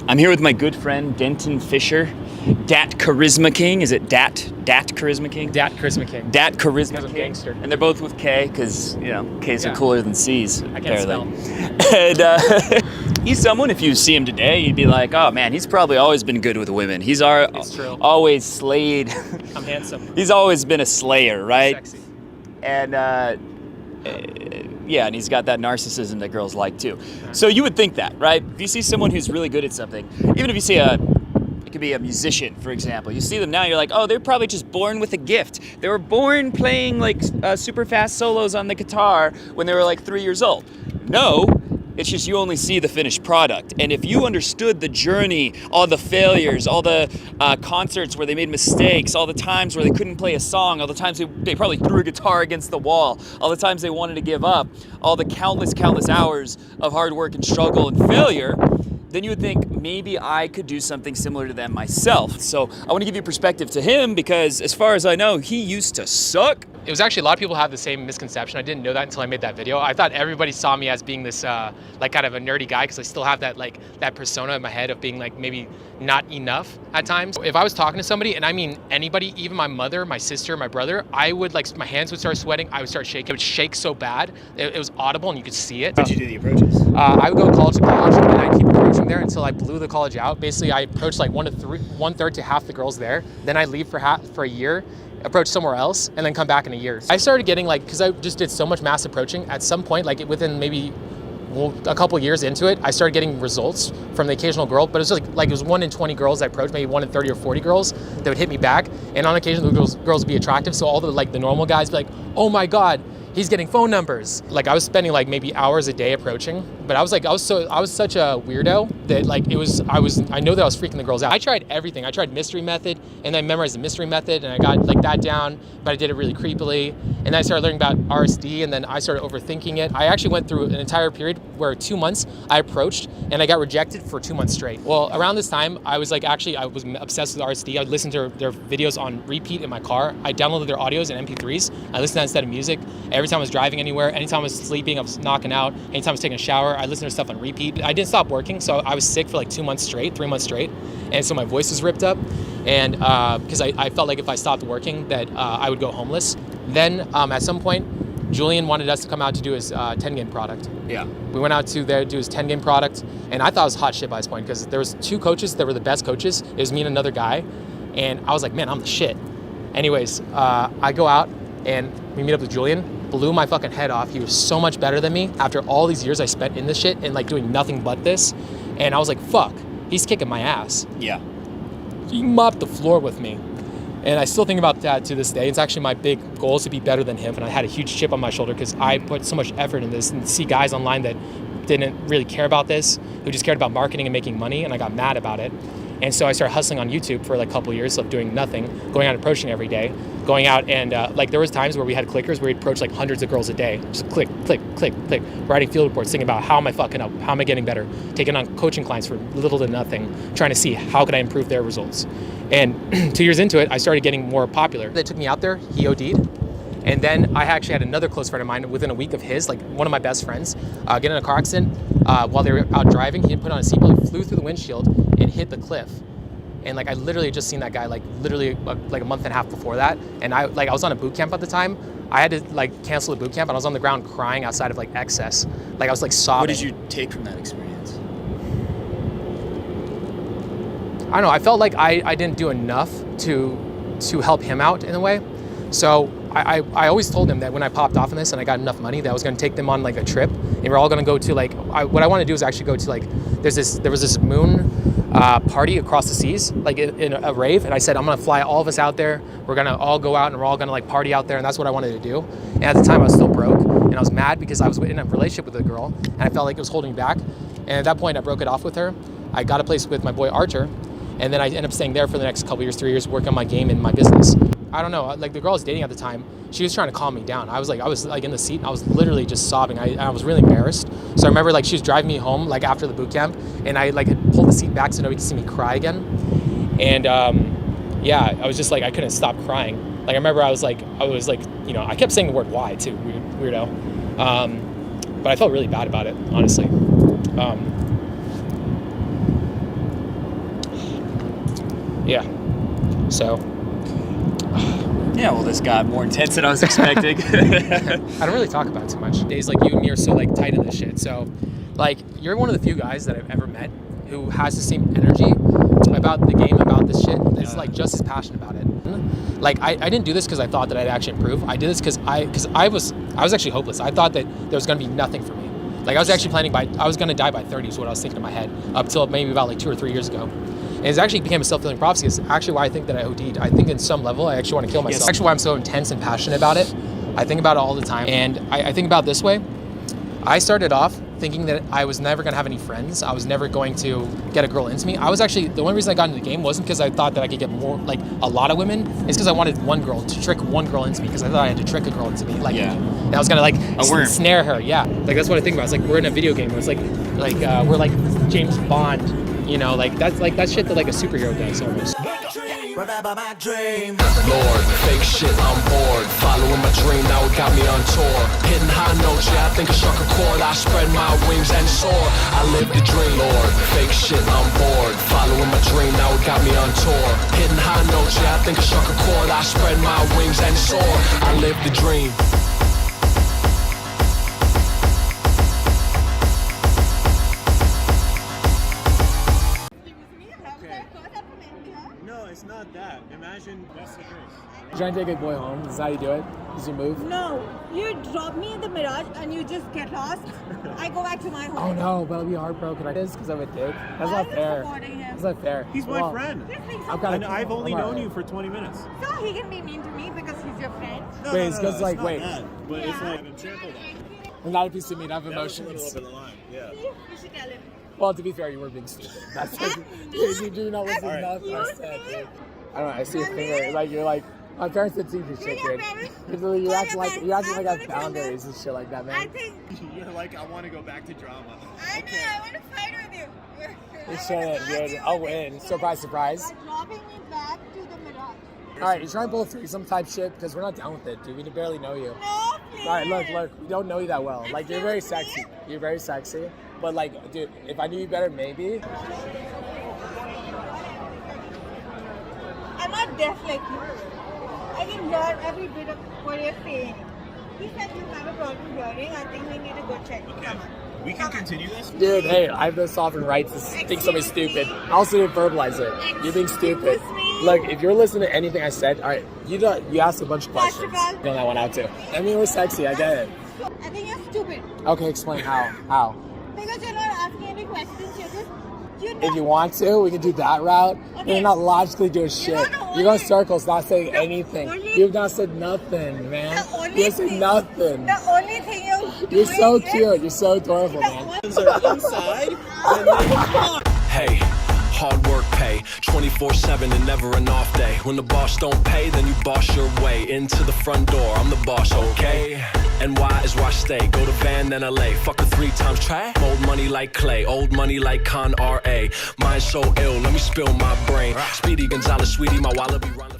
I'm here with my good friend Denton Fisher, Dat Charisma King. Is it Dat Charisma King? Dat Charisma King. Dat Charisma King. Gangster. And they're both with K because, you know, K's are cooler than C's. I can't spell. And he's someone, if you see him today, you'd be like, oh man, he's probably always been good with women. He's always slayed. I'm handsome. He's always been a slayer, right? Sexy. And yeah, and he's got that narcissism that girls like too. So you would think that, right? If you see someone who's really good at something, even if you see it could be a musician, for example. You see them now, you're like, oh, they're probably just born with a gift. They were born playing like super fast solos on the guitar when they were like 3 years old. No, it's just you only see the finished product. And if you understood the journey, all the failures, all the concerts where they made mistakes, all the times where they couldn't play a song, all the times they probably threw a guitar against the wall, all the times they wanted to give up, all the countless hours of hard work and struggle and failure, then you would think maybe I could do something similar to them myself. So I want to give you perspective to him because as far as I know, he used to suck. It was actually, a lot of people have the same misconception. I didn't know that until I made that video. I thought everybody saw me as being this like kind of a nerdy guy because I still have that like that persona in my head of being like maybe not enough at times. If I was talking to somebody, and I mean anybody, even my mother, my sister, my brother, I would like, my hands would start sweating. I would start shaking. It would shake so bad. It was audible and you could see it. How'd you do the approaches? I would go college to college and I'd keep approaching there until I blew the college out. Basically, I approached like 1/3 to half the girls there. Then I'd leave for a year, approach somewhere else, and then come back in a year. I started getting like, because I just did so much mass approaching, at some point, like within maybe a couple years into it, I started getting results from the occasional girl, but it was like it was 1 in 20 girls I approached, maybe 1 in 30 or 40 girls that would hit me back, and on occasion the girls would be attractive, so all the normal guys would be like, oh my God, he's getting phone numbers. Like I was spending like maybe hours a day approaching, but I was such a weirdo that like I know that I was freaking the girls out. I tried everything. I tried mystery method and I memorized the mystery method and I got like that down, but I did it really creepily. And then I started learning about RSD and then I started overthinking it. I actually went through an entire period where 2 months I approached and I got rejected for 2 months straight. Well, around this time, I was obsessed with RSD. I would listen to their videos on repeat in my car. I downloaded their audios and MP3s. I listened to that instead of music. Every time I was driving anywhere, anytime I was sleeping, I was knocking out. Anytime I was taking a shower, I listened to stuff on repeat. I didn't stop working, so I was sick for like 2 months straight, 3 months straight. And so my voice was ripped up. And because I felt like if I stopped working that I would go homeless. Then at some point, Julian wanted us to come out to do his 10-game product. Yeah. We went out to there to do his 10-game product. And I thought it was hot shit by this point because there was 2 coaches that were the best coaches. It was me and another guy. And I was like, man, I'm the shit. Anyways, I go out and we meet up with Julian. Blew my fucking head off. He was so much better than me after all these years I spent in this shit and like doing nothing but this. And I was like, fuck, he's kicking my ass. Yeah. He mopped the floor with me. And I still think about that to this day. It's actually my big goal is to be better than him. And I had a huge chip on my shoulder because I put so much effort in this and see guys online that didn't really care about this, who just cared about marketing and making money. And I got mad about it. And so I started hustling on YouTube for like a couple of years of doing nothing, going out and approaching every day, going out and like there was times where we had clickers where we'd approach like hundreds of girls a day, just click, click, click, click, writing field reports, thinking about how am I fucking up, how am I getting better, taking on coaching clients for little to nothing, trying to see how could I improve their results. And 2 years into it, I started getting more popular. They took me out there, he OD'd. And then I actually had another close friend of mine within a week of his, like one of my best friends, get in a car accident while they were out driving. He didn't put on a seatbelt, he flew through the windshield and hit the cliff. And like I literally just seen that guy like literally like a month and a half before that. And I was on a boot camp at the time. I had to like cancel the boot camp and I was on the ground crying outside of like excess. Like I was like sobbing. What did you take from that experience? I don't know, I felt like I didn't do enough to help him out in a way. So I always told him that when I popped off on this and I got enough money that I was gonna take them on like a trip and we're all gonna go to like, what I wanna do is actually go to like, there was this moon party across the seas, like in a rave. And I said, I'm gonna fly all of us out there. We're gonna all go out and we're all gonna like party out there. And that's what I wanted to do. And at the time I was still broke and I was mad because I was in a relationship with a girl and I felt like it was holding me back. And at that point I broke it off with her. I got a place with my boy Archer. And then I ended up staying there for the next couple years, 3 years, working on my game and my business. I don't know, like the girl I was dating at the time, she was trying to calm me down. I was like in the seat and I was literally just sobbing. I was really embarrassed. So I remember like she was driving me home like after the boot camp and I like had pulled the seat back so nobody could see me cry again. And yeah, I was just like, I couldn't stop crying. Like I remember I was like, you know, I kept saying the word why too, weirdo. But I felt really bad about it, honestly. Yeah. So. Yeah, well, this got more intense than I was expecting. I don't really talk about it too much. Days like you and me are so like tight in this shit. So, like, you're one of the few guys that I've ever met who has the same energy about the game, about this shit. That's like just as passionate about it. Like, I didn't do this because I thought that I'd actually improve. I did this because I was actually hopeless. I thought that there was gonna be nothing for me. Like, I was actually planning I was gonna die by 30 is what I was thinking in my head up till maybe about like 2 or 3 years ago. And it actually became a self-fulfilling prophecy. It's actually why I think that I OD'd. I think in some level I actually want to kill myself. Yes. Actually why I'm so intense and passionate about it. I think about it all the time. And I think about it this way. I started off thinking that I was never going to have any friends. I was never going to get a girl into me. I was actually, the only reason I got into the game wasn't because I thought that I could get more, like a lot of women. It's because I wanted one girl, to trick one girl into me, because I thought I had to trick a girl into me. Like, and I was going to like snare her. Yeah. Like, that's what I think about. It's like we're in a video game where it's like we're like James Bond. You know, like that's shit that like a superhero does almost. Lord, fake shit, I'm bored. Following my dream, now it got me on tour. Hitting high notes, yeah, I think I struck a chord. I spread my wings and soar. I live the dream, Lord, fake shit, I'm bored. Following my dream, now it got me on tour. Hitting high notes, yeah, I think I struck a chord. I spread my wings and soar. I live the dream. No, it's not that. Imagine that's the case. You're trying to take a boy home. Is that how you do it? Is you move? No, you drop me in the Mirage and you just get lost. I go back to my home. Oh no, but I'll be heartbroken. I did this because I'm a dick. That's not fair. That's not fair. He's my friend. And I've only known you for 20 minutes. So he can be mean to me because he's your friend. No, wait, it's because like, wait. But it's like I'm trampled on. I'm not a piece of meat. I have emotions. That was a little bit of line. Yeah. You should tell him. Well, to be fair, you were being stupid. That's like, you do not listen to nothing I said, dude. I don't know. I see a finger. Like you're like, my parents did teach you shit, dude. You're acting like I have boundaries and shit like that, man. I think you're like, I want to go back to drama. I know. I want to fight with you. You shouldn't, dude. I'll win. Surprise, surprise. You're dropping me back to the Mirage. All right, you're trying to pull a threesome type shit because we're not down with it, dude. We barely know you. No, please. All right, look. We don't know you that well. Like, you're very sexy. You're very sexy. But like, dude, if I knew you better, maybe. I'm not deaf like you. I can hear every bit of what you're saying. He said you have a problem hearing. I think we need to go check. Okay. We can continue this? Dude, hey, I have the sovereign right to think something's stupid. I also didn't verbalize it. You're being stupid. Look, if you're listening to anything I said, all right, you asked a bunch of questions. Fill that one out too. I mean, we're sexy. I get it. I think you're stupid. Okay, explain how. How? Because you're not asking any questions. If you want to, we can do that route. Okay. You're not logically doing shit. You're going circles, not saying anything. only- You've not said nothing, man. The only You said thing- nothing. The only thing You're so cute. You're so adorable, man. Inside. And then Hey, hard work pay, 24/7 and never an off day. When the boss don't pay, then you boss your way into the front door. I'm the boss, okay? NY is where I stay. Go to Van, then LA. Fuck her 3 times trash. Old money like Clay, old money like Con RA. Mind so ill, let me spill my brain. Speedy Gonzalez, sweetie, my wallet be round the